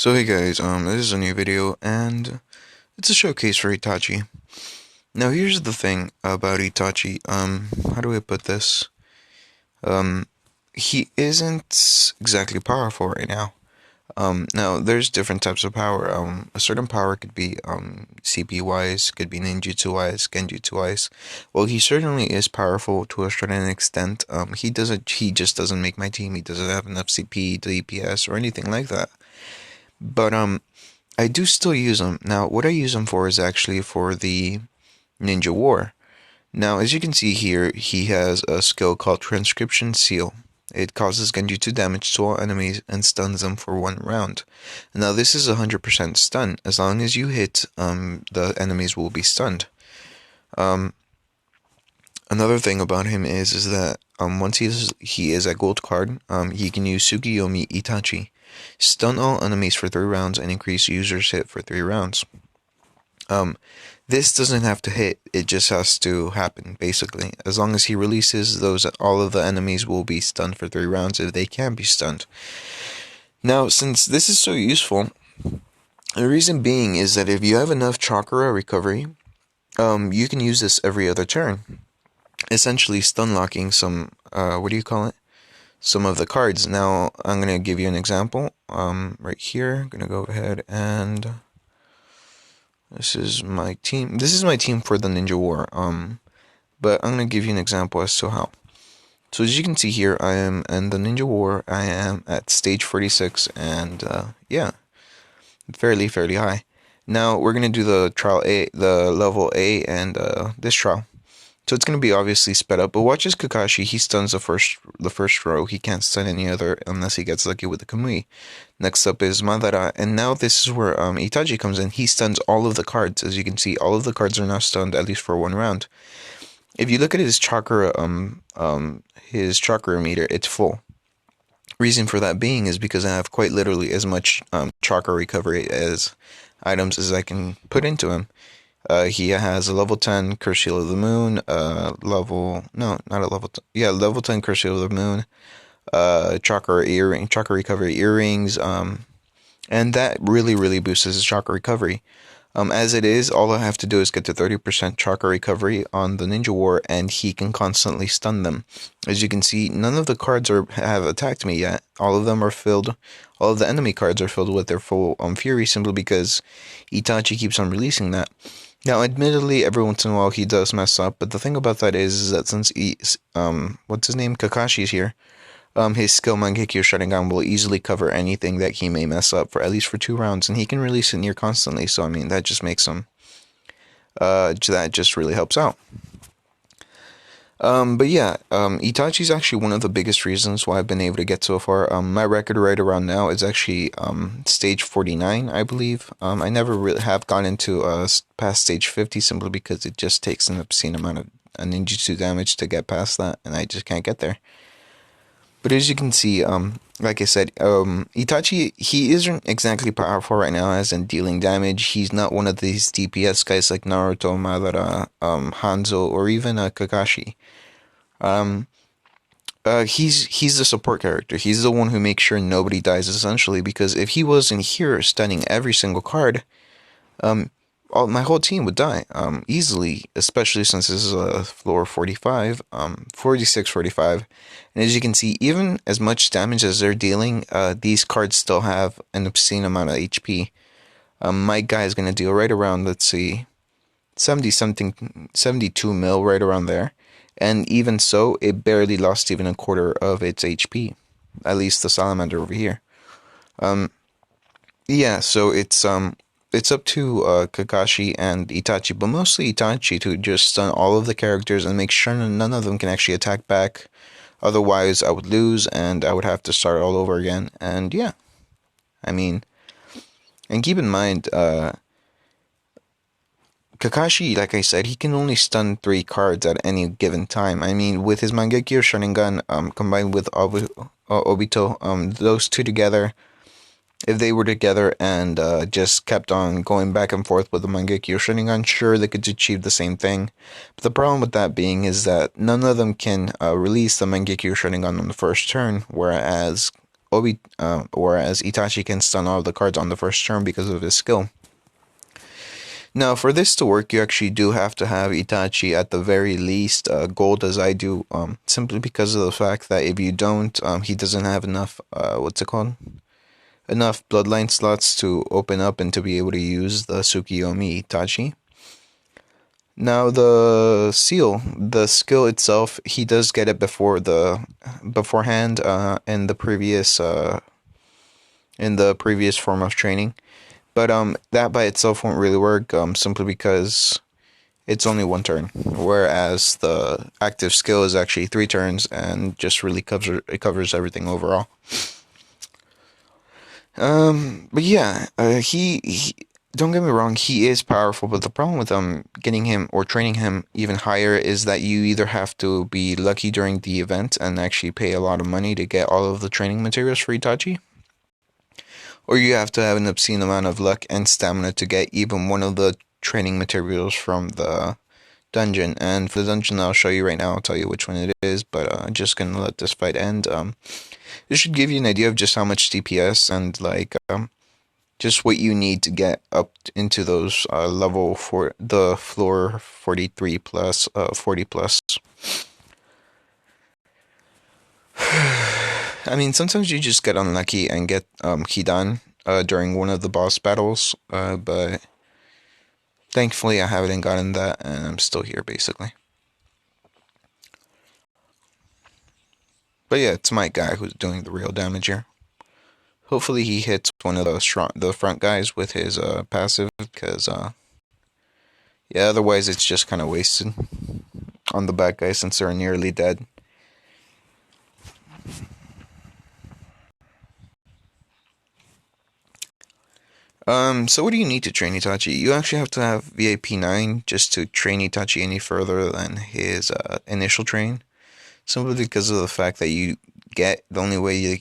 So hey guys, this is a new video, and it's a showcase for Itachi. Now here's the thing about Itachi, how do I put this? Um, he isn't exactly powerful right now. Now there's different types of power. A certain power could be, CP-wise, could be ninjutsu-wise, genjutsu-wise. Well, he certainly is powerful to a certain extent. He just doesn't make my team, he doesn't have enough CP, DPS, or anything like that. But, I do still use them. Now, what I use them for is actually for the Ninja War. Now, as you can see here, he has a skill called Transcription Seal. It causes Genjutsu damage to all enemies and stuns them for 1 round. Now, this is 100% stun. As long as you hit, the enemies will be stunned. Um, Another thing about him is that once he is at gold card, he can use Tsukiyomi Itachi, stun all enemies for 3 rounds and increase users hit for 3 rounds. Um, this doesn't have to hit; it just has to happen. Basically, as long as he releases those, all of the enemies will be stunned for 3 rounds if they can be stunned. Now, since this is so useful, the reason being is that if you have enough chakra recovery, you can use this every other turn, essentially stun locking some, what do you call it? Some of the cards. Now, I'm going to give you an example. Right here, I'm going to go ahead and this is my team. This is my team for the Ninja War. But I'm going to give you an example as to how. So as you can see here, I am in the Ninja War. I am at stage 46, and yeah, fairly high. Now we're going to do the trial A, the level A, and this trial. So it's going to be obviously sped up, but watch as Kakashi, he stuns the first row. He can't stun any other unless he gets lucky with the Kamui. Next up is Madara, and now this is where Itachi comes in. He stuns all of the cards. As you can see, all of the cards are now stunned, at least for 1 round. If you look at his chakra meter, it's full. Reason for that being is because I have quite literally as much chakra recovery as items as I can put into him. He has a level 10 Curse Seal of the Moon, level 10 Curse Seal of the Moon, chakra recovery earrings, and that really boosts his chakra recovery. As it is, all I have to do is get to 30% chakra recovery on the Ninja War, and he can constantly stun them. As you can see, none of the cards have attacked me yet. All of the enemy cards are filled with their full fury, simply because Itachi keeps on releasing that. Now, admittedly, every once in a while he does mess up, but the thing about that is that since what's his name, Kakashi's here, his skill Mangekyo Sharingan will easily cover anything that he may mess up for at least for 2 rounds, and he can release it near constantly. So I mean, that just makes him, that just really helps out. But yeah, Itachi's actually one of the biggest reasons why I've been able to get so far. My record right around now is actually stage 49, I believe. I never really have gone into past stage 50 simply because it just takes an obscene amount of ninjutsu damage to get past that, and I just can't get there. But as you can see, like I said, Itachi, he isn't exactly powerful right now as in dealing damage. He's not one of these DPS guys like Naruto, Madara, Hanzo, or even Kakashi. He's the support character. He's the one who makes sure nobody dies, essentially, because if he wasn't here stunning every single card, my whole team would die easily, especially since this is a floor 45, 46, 45. And as you can see, even as much damage as they're dealing, these cards still have an obscene amount of HP. My guy is going to deal right around, let's see, 72 mil, right around there. And even so, it barely lost even a quarter of its HP. At least the salamander over here. Yeah, so it's up to Kakashi and Itachi, but mostly Itachi, to just stun all of the characters and make sure none of them can actually attack back. Otherwise, I would lose and I would have to start all over again. And yeah, I mean, and keep in mind, Kakashi, like I said, he can only stun 3 cards at any given time. I mean, with his Mangekyo Sharingan combined with Obito, those two together, if they were together and just kept on going back and forth with the Mangekyo Sharingan, sure, they could achieve the same thing. But the problem with that being is that none of them can release the Mangekyo Sharingan on the first turn, whereas whereas Itachi can stun all the cards on the first turn because of his skill. Now, for this to work, you actually do have to have Itachi at the very least gold, as I do, simply because of the fact that if you don't, he doesn't have enough, what's it called? Enough bloodline slots to open up and to be able to use the Tsukiyomi Itachi. Now, the skill itself, he does get it beforehand in the previous form of training. But that by itself won't really work, simply because it's only one turn, whereas the active skill is actually 3 turns and just really covers everything overall. But yeah, he don't get me wrong, he is powerful, but the problem with getting him or training him even higher is that you either have to be lucky during the event and actually pay a lot of money to get all of the training materials for Itachi, or you have to have an obscene amount of luck and stamina to get even one of the training materials from the dungeon. And for the dungeon I'll show you right now, I'll tell you which one it is, but I'm just gonna let this fight end. This should give you an idea of just how much DPS and like just what you need to get up into those level for the floor 43 plus 40 plus. I mean, sometimes you just get unlucky and get Hidan during one of the boss battles, but thankfully I haven't gotten that and I'm still here basically. But yeah, it's my guy who's doing the real damage here. Hopefully he hits one of the front guys with his passive, because yeah, otherwise it's just kind of wasted on the back guys since they're nearly dead. So what do you need to train Itachi? You actually have to have VIP 9 just to train Itachi any further than his initial train. Simply because of the fact that the only way you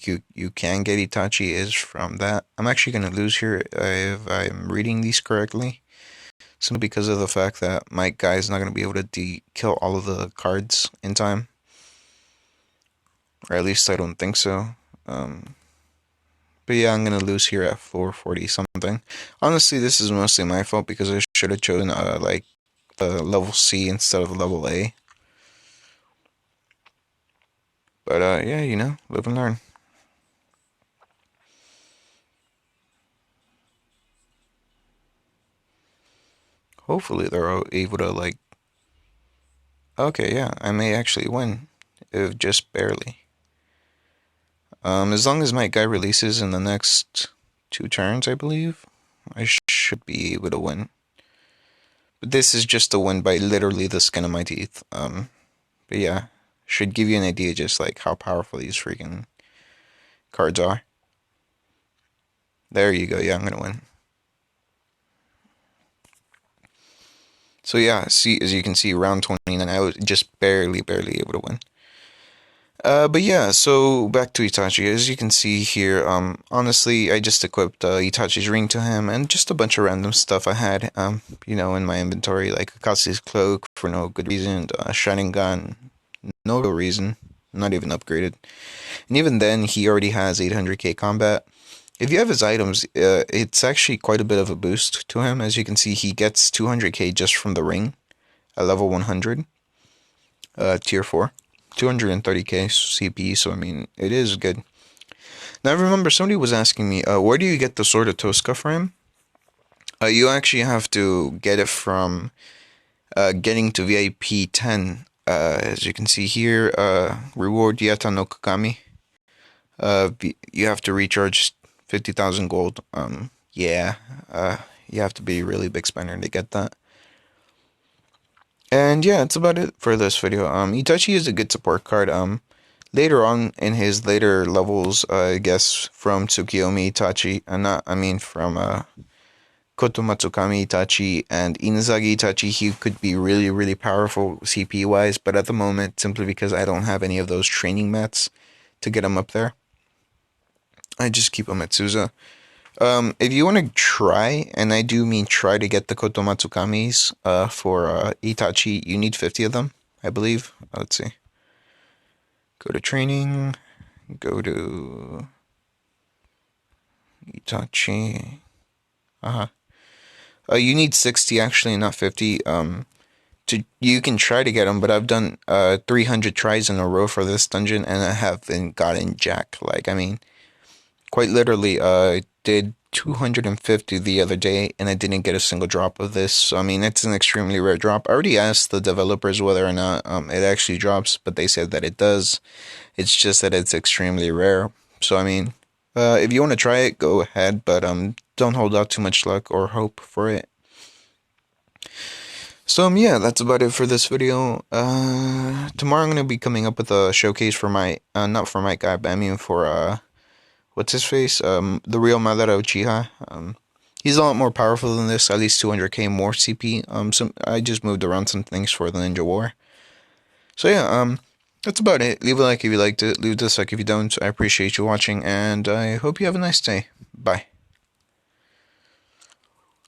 can get Itachi is from that. I'm actually going to lose here if I'm reading these correctly. Simply because of the fact that my guy is not going to be able to kill all of the cards in time. Or at least I don't think so. But yeah, I'm going to lose here at 440 something. Honestly, this is mostly my fault because I should have chosen like level C instead of level A. But yeah, you know, live and learn. Hopefully they're able to like... Okay, yeah, I may actually win, if just barely. As long as my guy releases in the next 2 turns, I believe, I should be able to win. But this is just a win by literally the skin of my teeth. But yeah, should give you an idea just like how powerful these freaking cards are. There you go, yeah, I'm gonna win. So yeah, see, as you can see, round 29, I was just barely able to win. But yeah, so back to Itachi. As you can see here, honestly, I just equipped Itachi's ring to him and just a bunch of random stuff I had, you know, in my inventory, like Akatsuki's cloak for no good reason, Shining Gun, no real reason, not even upgraded. And even then, he already has 800k combat. If you have his items, it's actually quite a bit of a boost to him. As you can see, he gets 200k just from the ring at level 100, tier 4. 230k CP, so I mean, it is good. Now, I remember somebody was asking me, where do you get the Sword of Tosca for him? You actually have to get it from getting to VIP 10. As you can see here, reward Yata no Kagami. You have to recharge 50,000 gold. Yeah, you have to be a really big spender to get that. And yeah, that's about it for this video. Itachi is a good support card. Later on in his later levels, I guess from Tsukiyomi Itachi, from Koto Matsukami Itachi and Inazagi Itachi, he could be really powerful CP wise, but at the moment, simply because I don't have any of those training mats to get him up there, I just keep him at Suza. If you want to try, and I do mean try to get the Koto Matsukamis for Itachi, you need 50 of them, I believe. Let's see. Go to training, go to Itachi. Uh-huh. You need 60 actually, not 50. You can try to get them, but I've done 300 tries in a row for this dungeon and I haven't gotten jack. Like, I mean, quite literally, I did 250 the other day and I didn't get a single drop of this. So, I mean, it's an extremely rare drop. I already asked the developers whether or not it actually drops, but they said that it does. It's just that it's extremely rare. So, I mean, if you want to try it, go ahead, but don't hold out too much luck or hope for it. So yeah, that's about it for this video. Tomorrow I'm gonna be coming up with a showcase for my not for my guy, but I mean for what's his face? The real Madara Uchiha. He's a lot more powerful than this, at least 200k more CP. I just moved around some things for the Ninja War. So yeah, that's about it. Leave a like if you liked it. Leave a dislike if you don't. I appreciate you watching, and I hope you have a nice day. Bye.